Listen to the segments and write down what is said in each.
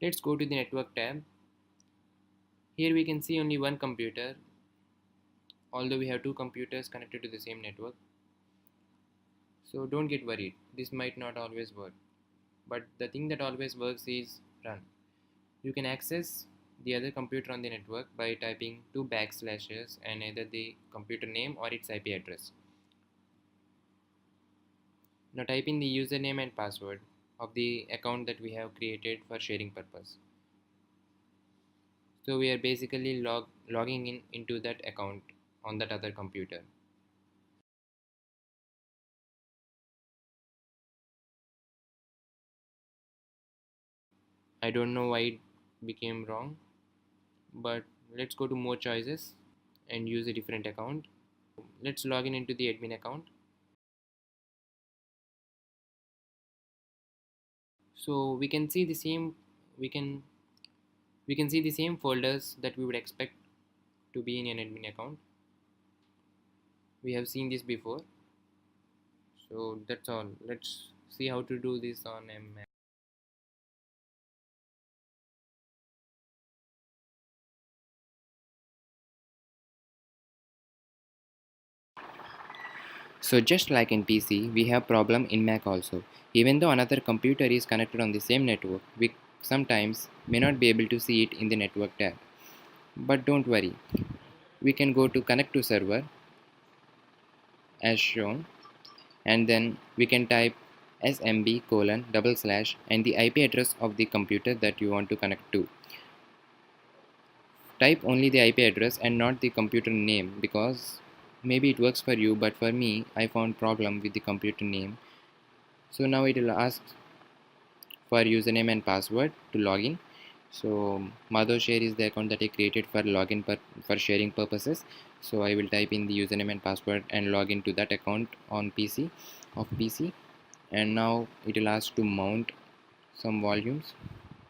Let's go to the network tab. Here we can see only one computer, although we have two computers connected to the same network. So don't get worried, this might not always work. But the thing that always works is run. You can access the other computer on the network by typing two backslashes and either the computer name or its IP address. Now type in the username and password of the account that we have created for sharing purpose. So we are basically logging in into that account on that other computer. I don't know why it became wrong, but let's go to more choices and use a different account. Let's log in into the admin account. So we can see the same folders that we would expect to be in an admin account. We have seen this before. So that's all. Let's see how to do this on a Mac. So just like in PC, we have problem in Mac also. Even though another computer is connected on the same network, we sometimes may not be able to see it in the network tab. But don't worry, we can go to connect to server as shown, and then we can type smb colon double slash and the IP address of the computer that you want to connect to. Type only the IP address and not the computer name, because maybe it works for you, but for me I found problem with the computer name. So now it will ask for username and password to log in. So Madhav Share is the account that I created for login for sharing purposes. So I will type in the username and password and log into that account on PC. And now it will ask to mount some volumes.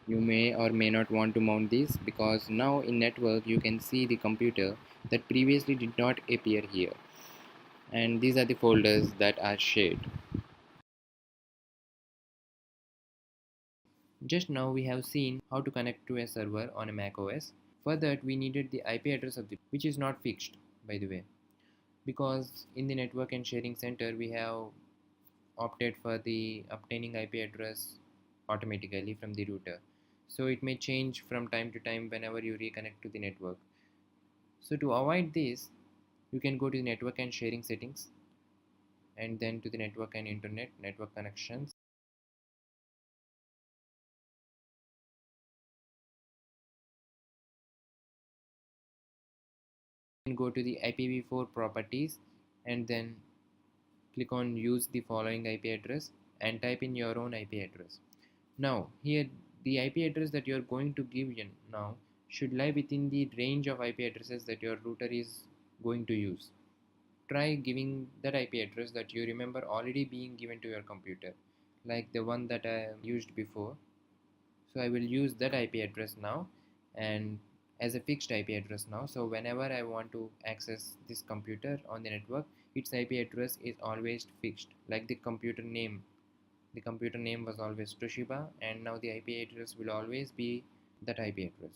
You may or may not want to mount these, because now in network you can see the computer that previously did not appear here, and these are the folders that are shared. Just now we have seen how to connect to a server on a macOS. For that we needed the IP address of the, which is not fixed by the way, because in the network and sharing center we have opted for the obtaining IP address automatically from the router. So it may change from time to time whenever you reconnect to the network. So to avoid this, you can go to the network and sharing settings, and then to the network and internet network connections. You can go to the IPv4 properties and then click on use the following IP address and type in your own IP address. Now here the IP address that you are going to give in now should lie within the range of IP addresses that your router is going to use. Try giving that IP address that you remember already being given to your computer, like the one that I used before. So I will use that IP address now, and as a fixed IP address now. So whenever I want to access this computer on the network, its IP address is always fixed, like the computer name. The computer name was always Toshiba, and now the IP address will always be that IP address.